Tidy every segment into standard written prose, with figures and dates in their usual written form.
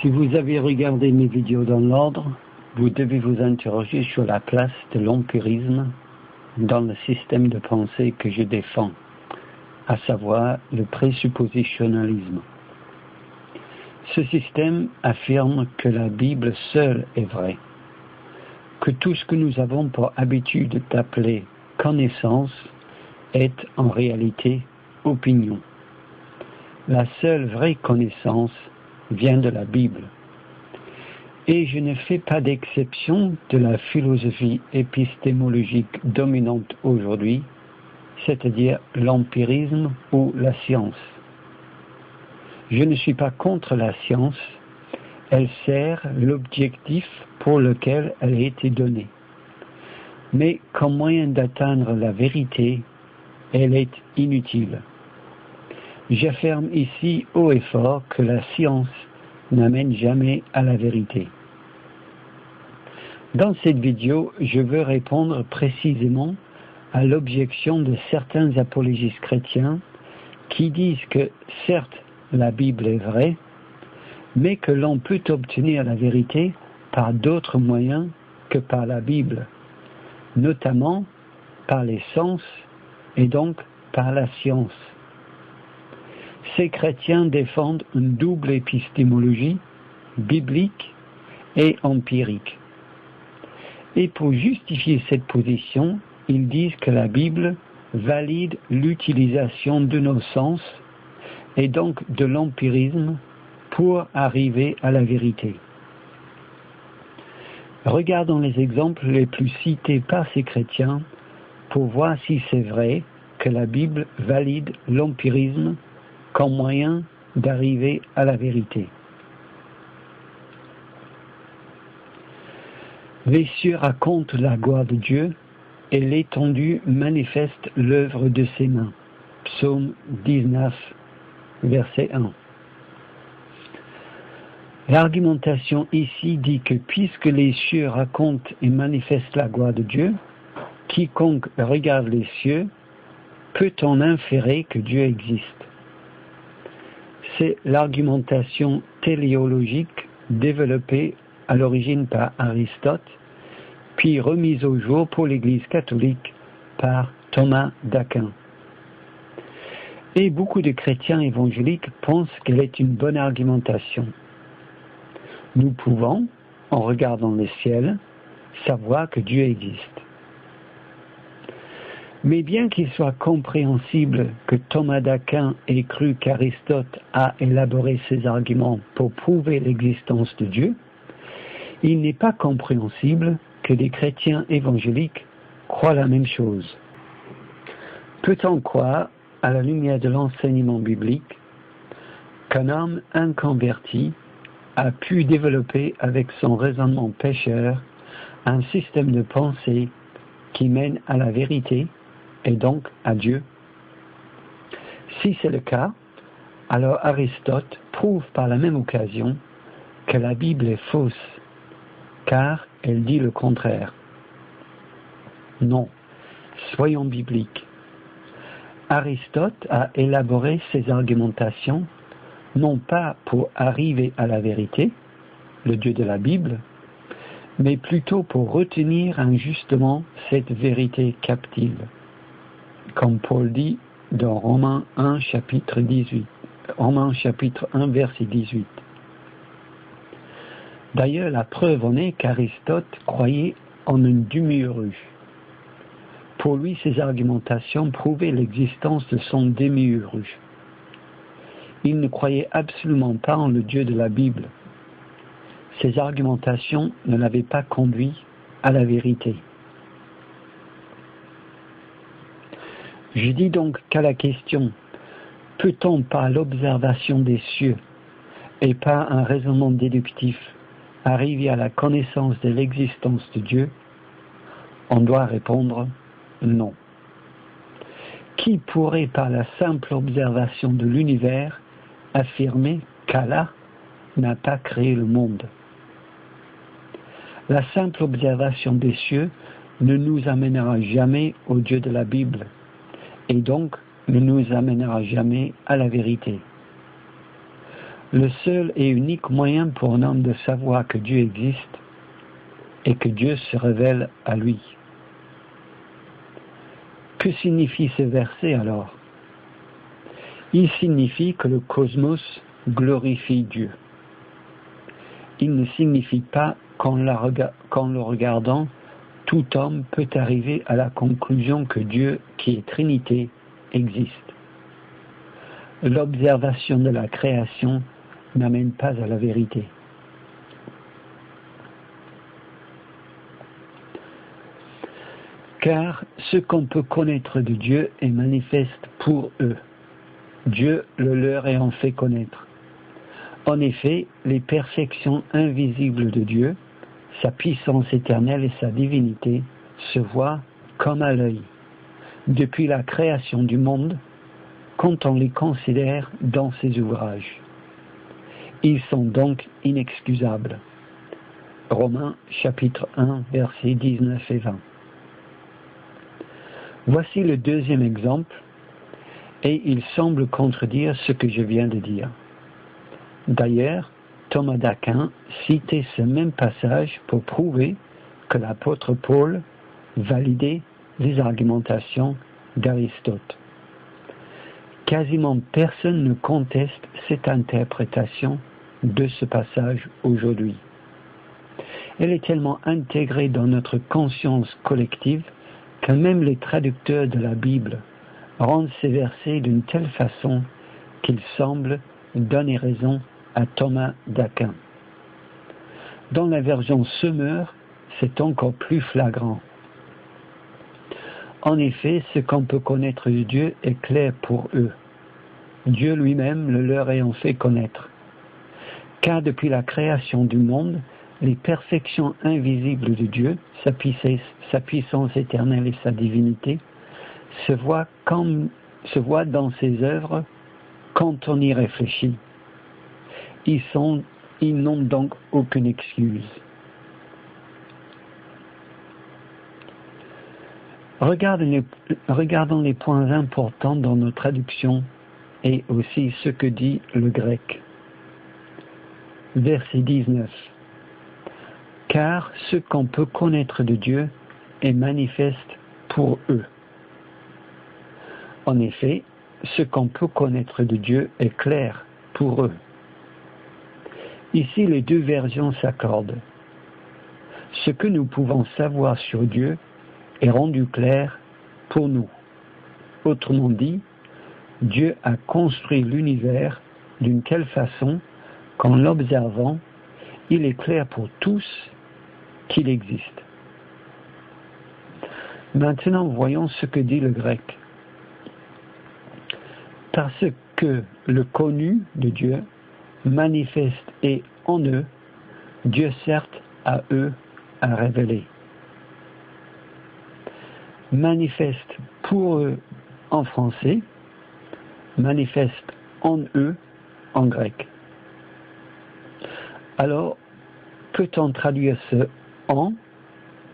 Si vous avez regardé mes vidéos dans l'ordre, vous devez vous interroger sur la place de l'empirisme dans le système de pensée que je défends, à savoir le présuppositionnalisme. Ce système affirme que la Bible seule est vraie, que tout ce que nous avons pour habitude d'appeler connaissance est en réalité opinion. La seule vraie connaissance vient de la Bible. Et je ne fais pas d'exception de la philosophie épistémologique dominante aujourd'hui, c'est-à-dire l'empirisme ou la science. Je ne suis pas contre la science, elle sert l'objectif pour lequel elle a été donnée. Mais comme moyen d'atteindre la vérité, elle est inutile. J'affirme ici haut et fort que la science n'amène jamais à la vérité. Dans cette vidéo, je veux répondre précisément à l'objection de certains apologistes chrétiens qui disent que, certes, la Bible est vraie, mais que l'on peut obtenir la vérité par d'autres moyens que par la Bible, notamment par les sens et donc par la science. Ces chrétiens défendent une double épistémologie, biblique et empirique. Et pour justifier cette position, ils disent que la Bible valide l'utilisation de nos sens et donc de l'empirisme pour arriver à la vérité. Regardons les exemples les plus cités par ces chrétiens pour voir si c'est vrai que la Bible valide l'empirisme comme moyen d'arriver à la vérité. Les cieux racontent la gloire de Dieu et l'étendue manifeste l'œuvre de ses mains. Psaume 19, verset 1. L'argumentation ici dit que puisque les cieux racontent et manifestent la gloire de Dieu, quiconque regarde les cieux peut en inférer que Dieu existe. C'est l'argumentation téléologique développée à l'origine par Aristote, puis remise au jour pour l'Église catholique par Thomas d'Aquin. Et beaucoup de chrétiens évangéliques pensent qu'elle est une bonne argumentation. Nous pouvons, en regardant le ciel, savoir que Dieu existe. Mais bien qu'il soit compréhensible que Thomas d'Aquin ait cru qu'Aristote a élaboré ses arguments pour prouver l'existence de Dieu, il n'est pas compréhensible que des chrétiens évangéliques croient la même chose. Peut-on croire, à la lumière de l'enseignement biblique, qu'un homme inconverti a pu développer avec son raisonnement pécheur un système de pensée qui mène à la vérité et donc à Dieu? Si c'est le cas, alors Aristote prouve par la même occasion que la Bible est fausse, car elle dit le contraire. Non, soyons bibliques. Aristote a élaboré ses argumentations non pas pour arriver à la vérité, le Dieu de la Bible, mais plutôt pour retenir injustement cette vérité captive, comme Paul dit dans Romains 1, chapitre 1, verset 18. D'ailleurs, la preuve en est qu'Aristote croyait en une demi-urge. Pour lui, ses argumentations prouvaient l'existence de son démiurge. Il ne croyait absolument pas en le Dieu de la Bible. Ses argumentations ne l'avaient pas conduit à la vérité. Je dis donc qu'à la question « Peut-on par l'observation des cieux et par un raisonnement déductif arriver à la connaissance de l'existence de Dieu ?» on doit répondre non. Qui pourrait par la simple observation de l'univers affirmer qu'Allah n'a pas créé le monde? La simple observation des cieux ne nous amènera jamais au Dieu de la Bible et donc ne nous amènera jamais à la vérité. Le seul et unique moyen pour un homme de savoir que Dieu existe est que Dieu se révèle à lui. Que signifie ce verset alors? Il signifie que le cosmos glorifie Dieu. Il ne signifie pas qu'en le regardant, tout homme peut arriver à la conclusion que Dieu, qui est Trinité, existe. L'observation de la création n'amène pas à la vérité. Car ce qu'on peut connaître de Dieu est manifeste pour eux. Dieu le leur ayant fait connaître. En effet, les perfections invisibles de Dieu, sa puissance éternelle et sa divinité, se voient comme à l'œil, depuis la création du monde, quand on les considère dans ses ouvrages. Ils sont donc inexcusables. Romains chapitre 1, versets 19 et 20. Voici le deuxième exemple, et il semble contredire ce que je viens de dire. D'ailleurs, Thomas d'Aquin citait ce même passage pour prouver que l'apôtre Paul validait les argumentations d'Aristote. Quasiment personne ne conteste cette interprétation de ce passage aujourd'hui. Elle est tellement intégrée dans notre conscience collective que même les traducteurs de la Bible rendent ces versets d'une telle façon qu'ils semblent donner raison à Thomas d'Aquin. Dans la version Semeur, c'est encore plus flagrant. En effet, ce qu'on peut connaître de Dieu est clair pour eux, Dieu lui-même le leur ayant fait connaître. Car depuis la création du monde, les perfections invisibles de Dieu, sa puissance éternelle et sa divinité, se voient dans ses œuvres quand on y réfléchit. Ils n'ont donc aucune excuse. Regardons les points importants dans nos traductions et aussi ce que dit le grec. Verset 19. Car ce qu'on peut connaître de Dieu est manifeste pour eux. En effet, ce qu'on peut connaître de Dieu est clair pour eux. Ici, les deux versions s'accordent. Ce que nous pouvons savoir sur Dieu est rendu clair pour nous. Autrement dit, Dieu a construit l'univers d'une telle façon qu'en l'observant, il est clair pour tous qu'il existe. Maintenant, voyons ce que dit le grec. Parce que le connu de Dieu manifeste est en eux, Dieu certes à eux à révéler. Manifeste pour eux en français, manifeste en eux en grec. Alors, peut-on traduire ce en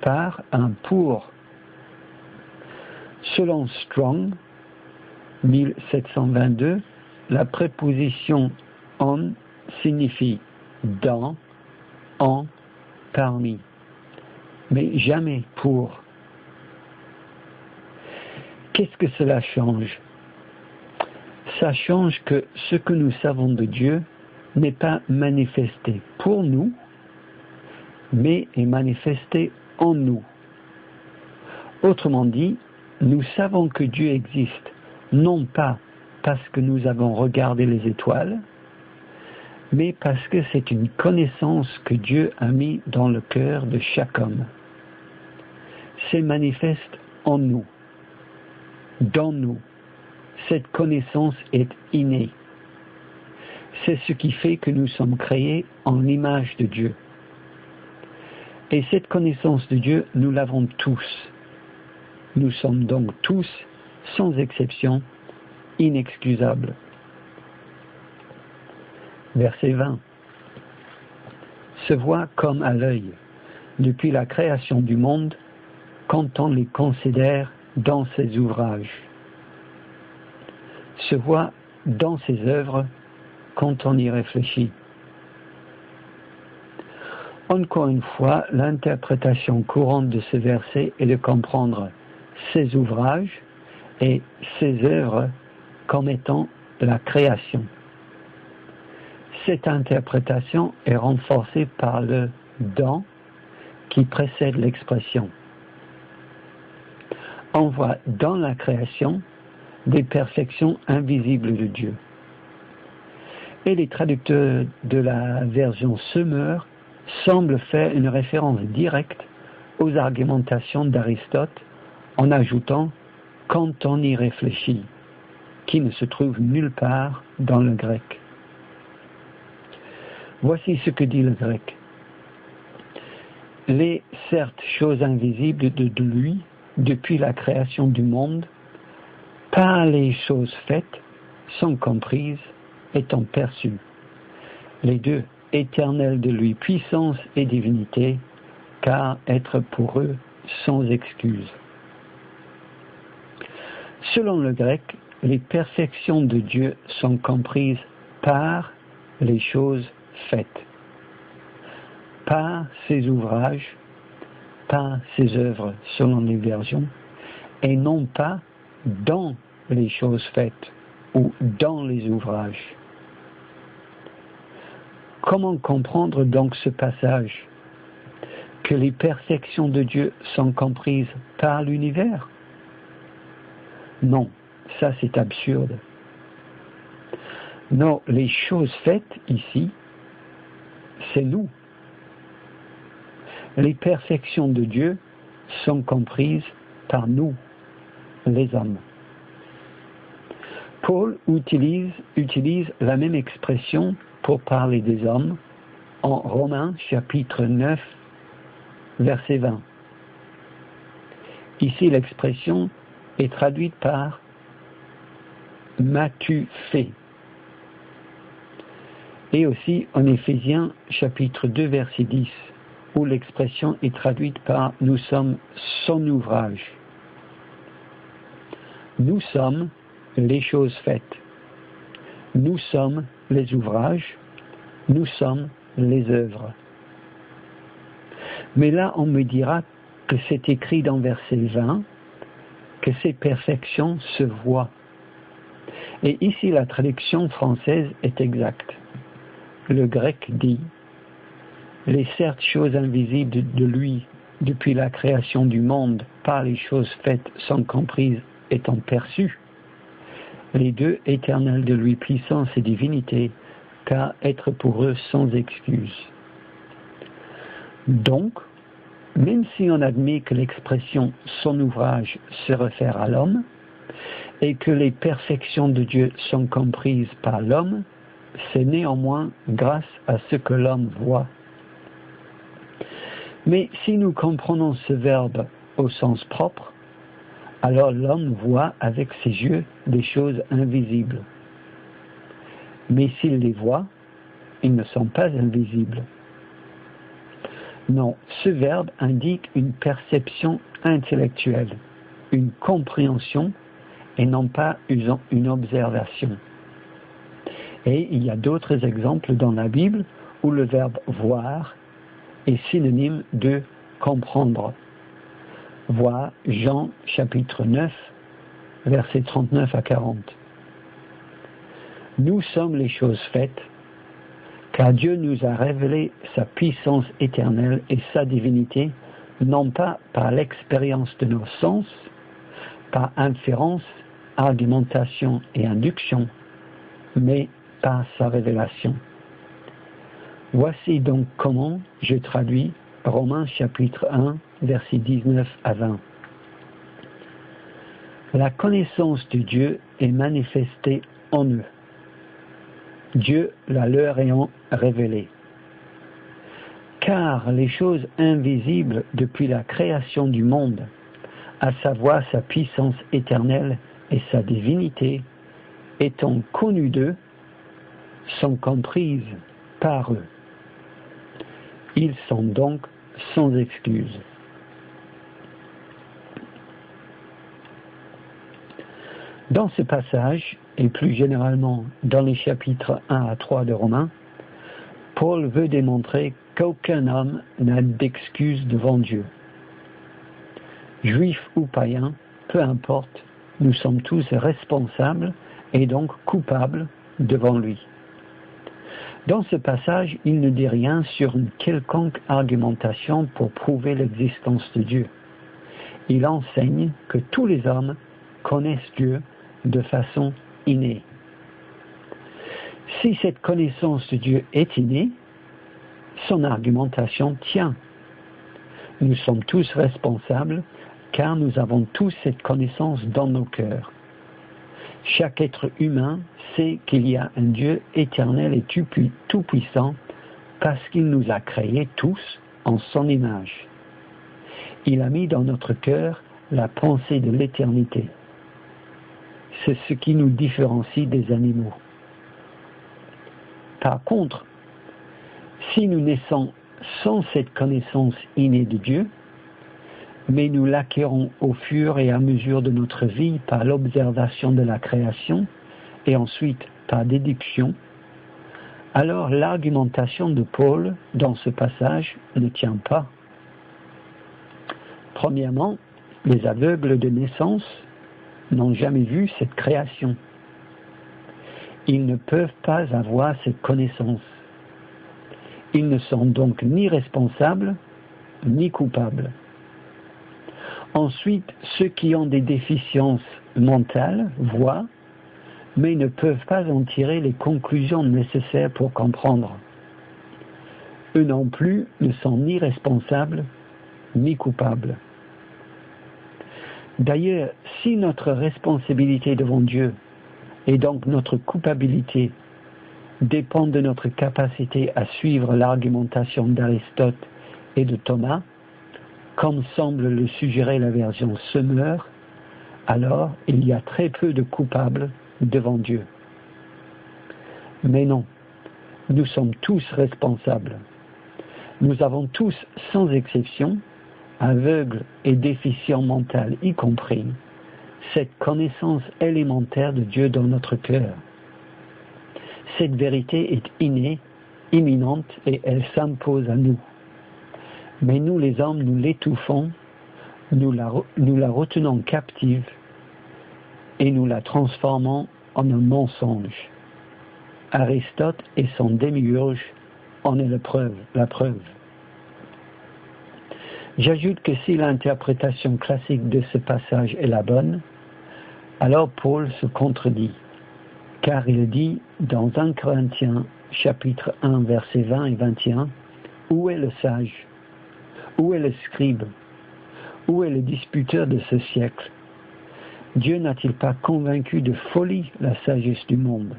par un pour? Selon Strong, 1722, la préposition en signifie dans, en, parmi, mais jamais pour. Qu'est-ce que cela change? Ça change que ce que nous savons de Dieu n'est pas manifesté pour nous, mais est manifesté en nous. Autrement dit, nous savons que Dieu existe, non pas parce que nous avons regardé les étoiles, mais parce que c'est une connaissance que Dieu a mis dans le cœur de chaque homme. C'est manifeste en nous, dans nous. Cette connaissance est innée. C'est ce qui fait que nous sommes créés en l'image de Dieu. Et cette connaissance de Dieu, nous l'avons tous. Nous sommes donc tous, sans exception, inexcusables. Verset 20. Se voit comme à l'œil, depuis la création du monde, quand on les considère dans ses ouvrages. Se voit dans ses œuvres quand on y réfléchit. Encore une fois, l'interprétation courante de ce verset est de comprendre ses ouvrages et ses œuvres comme étant la création. Cette interprétation est renforcée par le « dans » qui précède l'expression. On voit dans la création des perfections invisibles de Dieu. Et les traducteurs de la version Semeur semblent faire une référence directe aux argumentations d'Aristote en ajoutant « quand on y réfléchit », qui ne se trouve nulle part dans le grec. Voici ce que dit le grec. Les certes choses invisibles de lui, depuis la création du monde, par les choses faites, sont comprises, étant perçues. Les deux, éternels de lui, puissance et divinité, car être pour eux sans excuse. Selon le grec, les perfections de Dieu sont comprises par les choses faites, par ses ouvrages, par ses œuvres, selon les versions, et non pas dans les choses faites ou dans les ouvrages. Comment comprendre donc ce passage? Que les perfections de Dieu sont comprises par l'univers? Non, ça c'est absurde. Non, les choses faites ici, c'est nous. Les perfections de Dieu sont comprises par nous, les hommes. Paul utilise la même expression pour parler des hommes en Romains chapitre 9, verset 20. Ici, l'expression est traduite par « m'as-tu fait » et aussi en Éphésiens chapitre 2, verset 10, où l'expression est traduite par « nous sommes son ouvrage ». Nous sommes les choses faites. Nous sommes les ouvrages. Nous sommes les œuvres. Mais là, on me dira que c'est écrit dans verset 20 que ces perfections se voient. Et ici, la traduction française est exacte. Le grec dit « les certes choses invisibles de lui, depuis la création du monde, par les choses faites sont comprises étant perçues. Les deux éternels de lui, puissance et divinité, car être pour eux sans excuse. » Donc, même si on admet que l'expression « son ouvrage » se réfère à l'homme, et que les perfections de Dieu sont comprises par l'homme, c'est néanmoins grâce à ce que l'homme voit. Mais si nous comprenons ce verbe au sens propre, alors l'homme voit avec ses yeux des choses invisibles. Mais s'il les voit, ils ne sont pas invisibles. Non, ce verbe indique une perception intellectuelle, une compréhension et non pas une observation. Et il y a d'autres exemples dans la Bible où le verbe voir est synonyme de comprendre. Voir Jean chapitre 9, versets 39 à 40. Nous sommes les choses faites, car Dieu nous a révélé sa puissance éternelle et sa divinité, non pas par l'expérience de nos sens, par inférence, argumentation et induction, mais par sa révélation. Voici donc comment je traduis Romains chapitre 1, versets 19 à 20. La connaissance de Dieu est manifestée en eux, Dieu la leur ayant révélée. Car les choses invisibles depuis la création du monde, à savoir sa puissance éternelle et sa divinité, étant connues d'eux, sont comprises par eux. Ils sont donc sans excuse. Dans ce passage, et plus généralement dans les chapitres 1 à 3 de Romains, Paul veut démontrer qu'aucun homme n'a d'excuse devant Dieu. Juifs ou païens, peu importe, nous sommes tous responsables et donc coupables devant lui. Dans ce passage, il ne dit rien sur une quelconque argumentation pour prouver l'existence de Dieu. Il enseigne que tous les hommes connaissent Dieu de façon innée. Si cette connaissance de Dieu est innée, son argumentation tient. Nous sommes tous responsables car nous avons tous cette connaissance dans nos cœurs. Chaque être humain sait qu'il y a un Dieu éternel et tout-puissant parce qu'il nous a créés tous en son image. Il a mis dans notre cœur la pensée de l'éternité. C'est ce qui nous différencie des animaux. Par contre, si nous naissons sans cette connaissance innée de Dieu, mais nous l'acquérons au fur et à mesure de notre vie par l'observation de la création et ensuite par déduction, alors l'argumentation de Paul dans ce passage ne tient pas. Premièrement, les aveugles de naissance n'ont jamais vu cette création. Ils ne peuvent pas avoir cette connaissance. Ils ne sont donc ni responsables ni coupables. Ensuite, ceux qui ont des déficiences mentales voient, mais ne peuvent pas en tirer les conclusions nécessaires pour comprendre. Eux non plus ne sont ni responsables ni coupables. D'ailleurs, si notre responsabilité devant Dieu et donc notre culpabilité dépend de notre capacité à suivre l'argumentation d'Aristote et de Thomas, comme semble le suggérer la version Semeur, alors il y a très peu de coupables devant Dieu. Mais non, nous sommes tous responsables. Nous avons tous, sans exception, aveugles et déficients mentaux y compris, cette connaissance élémentaire de Dieu dans notre cœur. Cette vérité est innée, imminente et elle s'impose à nous. Mais nous les hommes, nous l'étouffons, nous la retenons captive et nous la transformons en un mensonge. Aristote et son démiurge en est la preuve. J'ajoute que si l'interprétation classique de ce passage est la bonne, alors Paul se contredit, car il dit dans 1 Corinthiens chapitre 1 versets 20 et 21, « Où est le sage ? Où est le scribe ? Où est le disputeur de ce siècle ? Dieu n'a-t-il pas convaincu de folie la sagesse du monde ?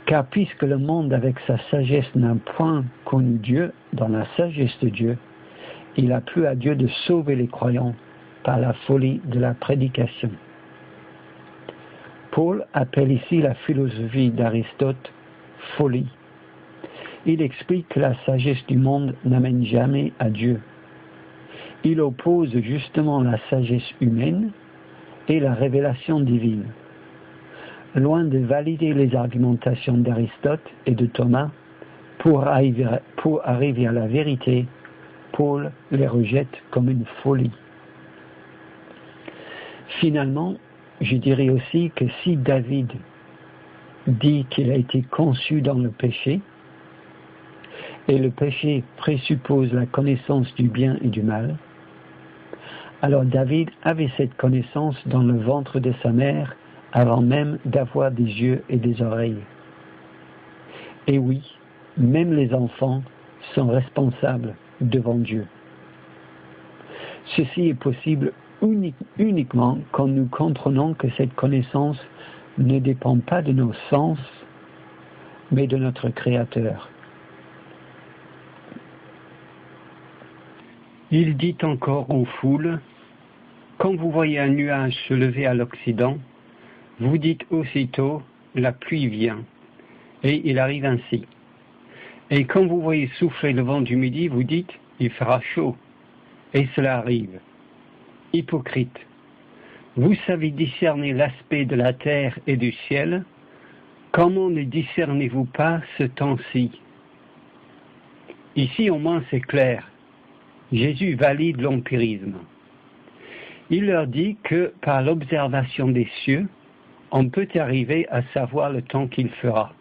Car puisque le monde avec sa sagesse n'a point connu Dieu dans la sagesse de Dieu, il a plu à Dieu de sauver les croyants par la folie de la prédication. » Paul appelle ici la philosophie d'Aristote folie. Il explique que la sagesse du monde n'amène jamais à Dieu. Il oppose justement la sagesse humaine et la révélation divine. Loin de valider les argumentations d'Aristote et de Thomas pour arriver à la vérité, Paul les rejette comme une folie. Finalement, je dirais aussi que si David dit qu'il a été conçu dans le péché, et le péché présuppose la connaissance du bien et du mal, alors David avait cette connaissance dans le ventre de sa mère avant même d'avoir des yeux et des oreilles. Et oui, même les enfants sont responsables devant Dieu. Ceci est possible uniquement quand nous comprenons que cette connaissance ne dépend pas de nos sens, mais de notre Créateur. Il dit encore aux foules, « Quand vous voyez un nuage se lever à l'Occident, vous dites aussitôt, la pluie vient. » Et il arrive ainsi. Et quand vous voyez souffler le vent du midi, vous dites, il fera chaud. Et cela arrive. Hypocrite. Vous savez discerner l'aspect de la terre et du ciel. Comment ne discernez-vous pas ce temps-ci? Ici, au moins, c'est clair. Jésus valide l'empirisme. Il leur dit que par l'observation des cieux, on peut arriver à savoir le temps qu'il fera.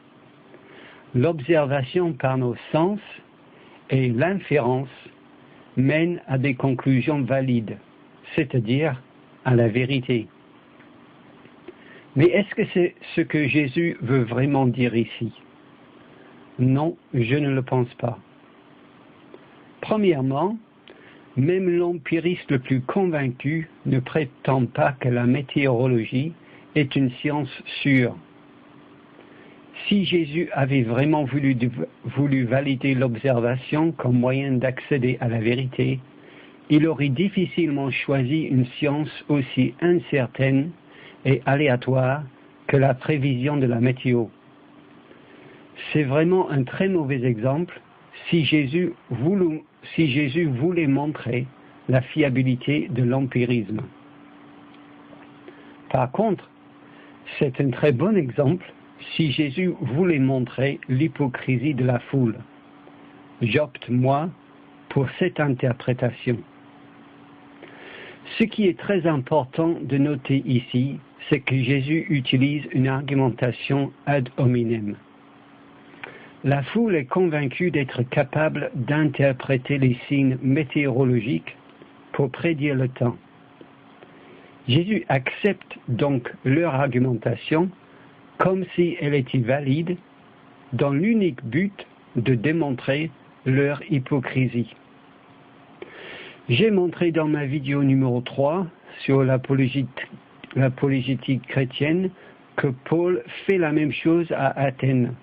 L'observation par nos sens et l'inférence mènent à des conclusions valides, c'est-à-dire à la vérité. Mais est-ce que c'est ce que Jésus veut vraiment dire ici? Non, je ne le pense pas. Premièrement, même l'empiriste le plus convaincu ne prétend pas que la météorologie est une science sûre. Si Jésus avait vraiment voulu valider l'observation comme moyen d'accéder à la vérité, il aurait difficilement choisi une science aussi incertaine et aléatoire que la prévision de la météo. C'est vraiment un très mauvais exemple si Jésus voulait montrer la fiabilité de l'empirisme. Par contre, c'est un très bon exemple si Jésus voulait montrer l'hypocrisie de la foule. J'opte, moi, pour cette interprétation. Ce qui est très important de noter ici, c'est que Jésus utilise une argumentation ad hominem. La foule est convaincue d'être capable d'interpréter les signes météorologiques pour prédire le temps. Jésus accepte donc leur argumentation comme si elle était valide, dans l'unique but de démontrer leur hypocrisie. J'ai montré dans ma vidéo numéro 3 sur l'apologétique chrétienne que Paul fait la même chose à Athènes.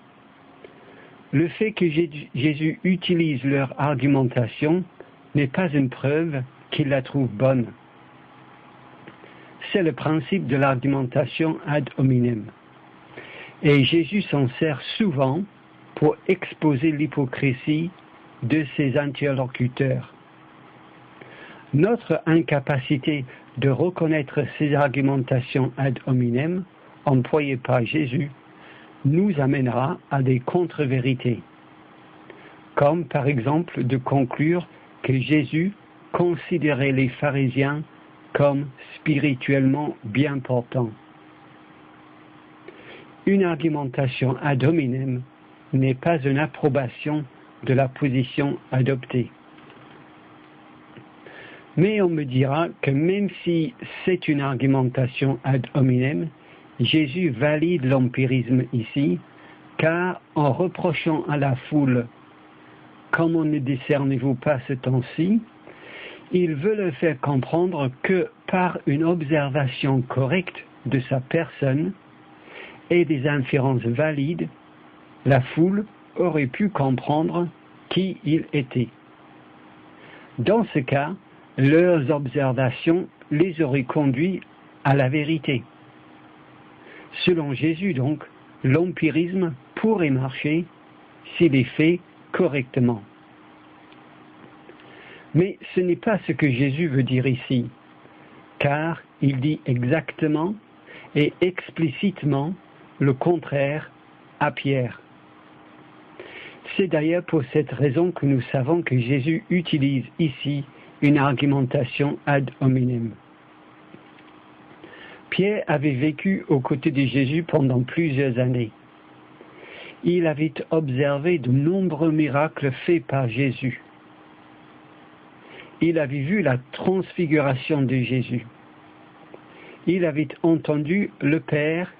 Le fait que Jésus utilise leur argumentation n'est pas une preuve qu'il la trouve bonne. C'est le principe de l'argumentation ad hominem. Et Jésus s'en sert souvent pour exposer l'hypocrisie de ses interlocuteurs. Notre incapacité de reconnaître ces argumentations ad hominem employées par Jésus nous amènera à des contre-vérités, comme par exemple de conclure que Jésus considérait les pharisiens comme spirituellement bien portants. Une argumentation ad hominem n'est pas une approbation de la position adoptée. Mais on me dira que même si c'est une argumentation ad hominem, Jésus valide l'empirisme ici, car en reprochant à la foule « Comment ne discernez-vous pas ce temps-ci » il veut leur faire comprendre que par une observation correcte de sa personne et des inférences valides, la foule aurait pu comprendre qui il était. Dans ce cas, leurs observations les auraient conduits à la vérité. Selon Jésus donc, l'empirisme pourrait marcher s'il est fait correctement. Mais ce n'est pas ce que Jésus veut dire ici, car il dit exactement et explicitement le contraire à Pierre. C'est d'ailleurs pour cette raison que nous savons que Jésus utilise ici une argumentation ad hominem. Pierre avait vécu aux côtés de Jésus pendant plusieurs années. Il avait observé de nombreux miracles faits par Jésus. Il avait vu la transfiguration de Jésus. Il avait entendu le Père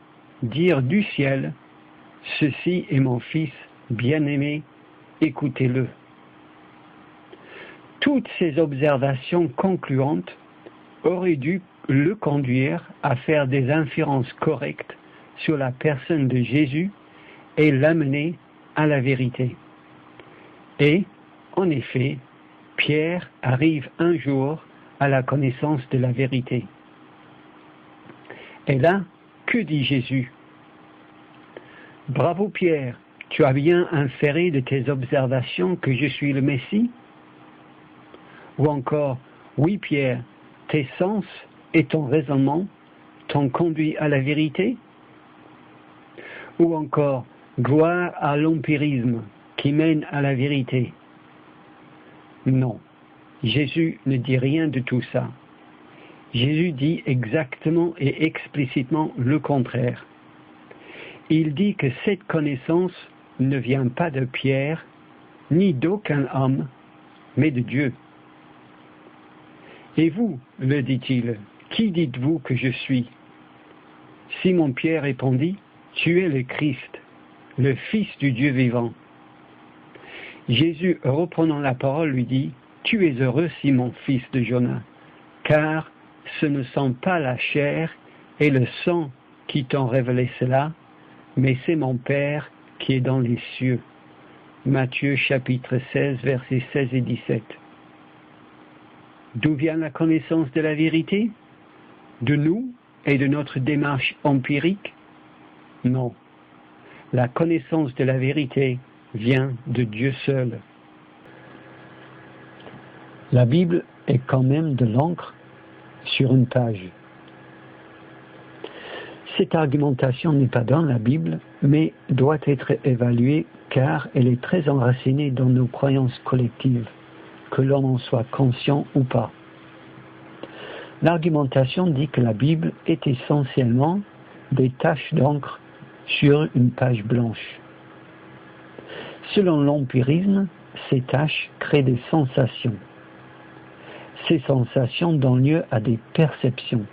dire du ciel « Ceci est mon Fils bien-aimé, écoutez-le ». Toutes ces observations concluantes auraient dû le conduire à faire des inférences correctes sur la personne de Jésus et l'amener à la vérité. Et, en effet, Pierre arrive un jour à la connaissance de la vérité. Et là, que dit Jésus? « Bravo Pierre, tu as bien inféré de tes observations que je suis le Messie ?» Ou encore « Oui Pierre, tes sens et ton raisonnement t'ont conduit à la vérité? Ou encore, gloire à l'empirisme qui mène à la vérité? Non, Jésus ne dit rien de tout ça. Jésus dit exactement et explicitement le contraire. Il dit que cette connaissance ne vient pas de Pierre, ni d'aucun homme, mais de Dieu. Et vous, le dit-il, qui dites-vous que je suis? Simon-Pierre répondit, tu es le Christ, le Fils du Dieu vivant. Jésus, reprenant la parole, lui dit, tu es heureux, Simon, fils de Jonas, car ce ne sont pas la chair et le sang qui t'ont révélé cela, mais c'est mon Père qui est dans les cieux. Matthieu chapitre 16, versets 16 et 17. D'où vient la connaissance de la vérité? De nous et de notre démarche empirique? Non. La connaissance de la vérité vient de Dieu seul. La Bible est quand même de l'encre sur une page. Cette argumentation n'est pas dans la Bible, mais doit être évaluée car elle est très enracinée dans nos croyances collectives, que l'on en soit conscient ou pas. L'argumentation dit que la Bible est essentiellement des taches d'encre sur une page blanche. Selon l'empirisme, ces taches créent des sensations. Ces sensations donnent lieu à des perceptions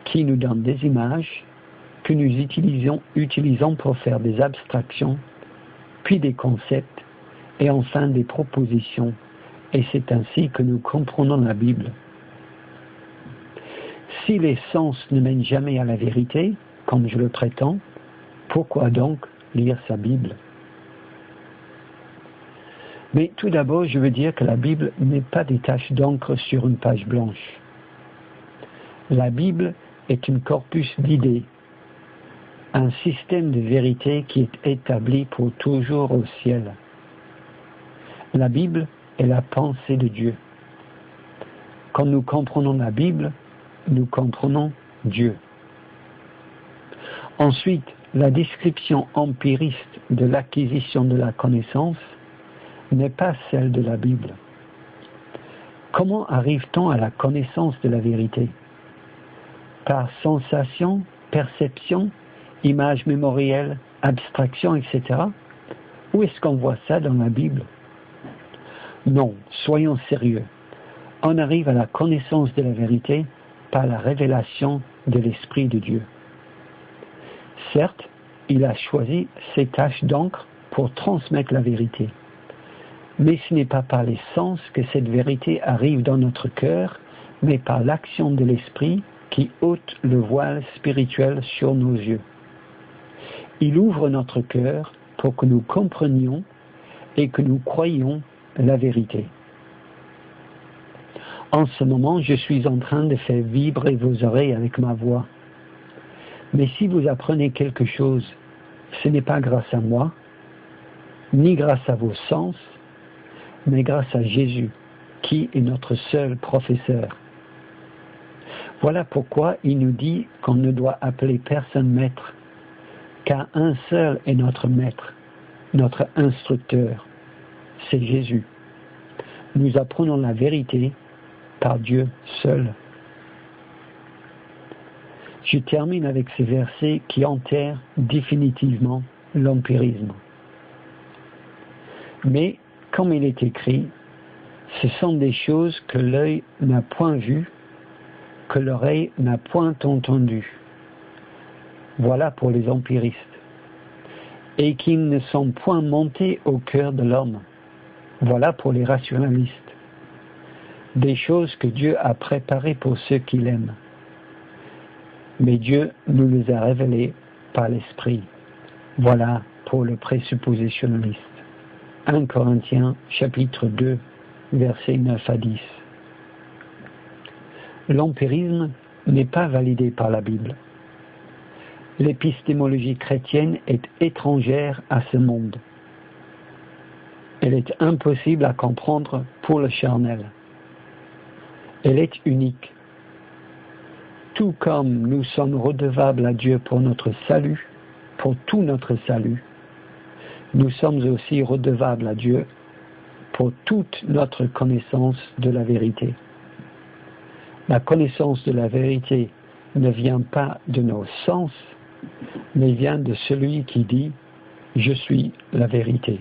qui nous donnent des images que nous utilisons pour faire des abstractions, puis des concepts et enfin des propositions. Et c'est ainsi que nous comprenons la Bible. Si les sens ne mènent jamais à la vérité, comme je le prétends, pourquoi donc lire sa Bible? Mais tout d'abord, je veux dire que la Bible n'est pas des taches d'encre sur une page blanche. La Bible est un corpus d'idées, un système de vérité qui est établi pour toujours au ciel. La Bible est la pensée de Dieu. Quand nous comprenons la Bible, nous comprenons Dieu. Ensuite, la description empiriste de l'acquisition de la connaissance n'est pas celle de la Bible. Comment arrive-t-on à la connaissance de la vérité? Par sensation, perception, image mémorielle, abstraction, etc. Où est-ce qu'on voit ça dans la Bible? Non, soyons sérieux. On arrive à la connaissance de la vérité par la révélation de l'Esprit de Dieu. Certes, il a choisi ces taches d'encre pour transmettre la vérité. Mais ce n'est pas par les sens que cette vérité arrive dans notre cœur, mais par l'action de l'Esprit qui ôte le voile spirituel sur nos yeux. Il ouvre notre cœur pour que nous comprenions et que nous croyions la vérité. En ce moment, je suis en train de faire vibrer vos oreilles avec ma voix. Mais si vous apprenez quelque chose, ce n'est pas grâce à moi, ni grâce à vos sens, mais grâce à Jésus, qui est notre seul professeur. Voilà pourquoi il nous dit qu'on ne doit appeler personne maître, car un seul est notre maître, notre instructeur, c'est Jésus. Nous apprenons la vérité par Dieu seul. Je termine avec ces versets qui enterrent définitivement l'empirisme. Mais, comme il est écrit, ce sont des choses que l'œil n'a point vues, que l'oreille n'a point entendues. Voilà pour les empiristes. Et qui ne sont point montés au cœur de l'homme. Voilà pour les rationalistes. Des choses que Dieu a préparées pour ceux qui l'aiment. Mais Dieu nous les a révélées par l'Esprit. Voilà pour le présuppositionnaliste. 1 Corinthiens chapitre 2, versets 9 à 10. L'empirisme n'est pas validé par la Bible. L'épistémologie chrétienne est étrangère à ce monde. Elle est impossible à comprendre pour le charnel. Elle est unique. tout comme nous sommes redevables à Dieu pour notre salut, pour tout notre salut, nous sommes aussi redevables à Dieu pour toute notre connaissance de la vérité. La connaissance de la vérité ne vient pas de nos sens, mais vient de celui qui dit « Je suis la vérité ».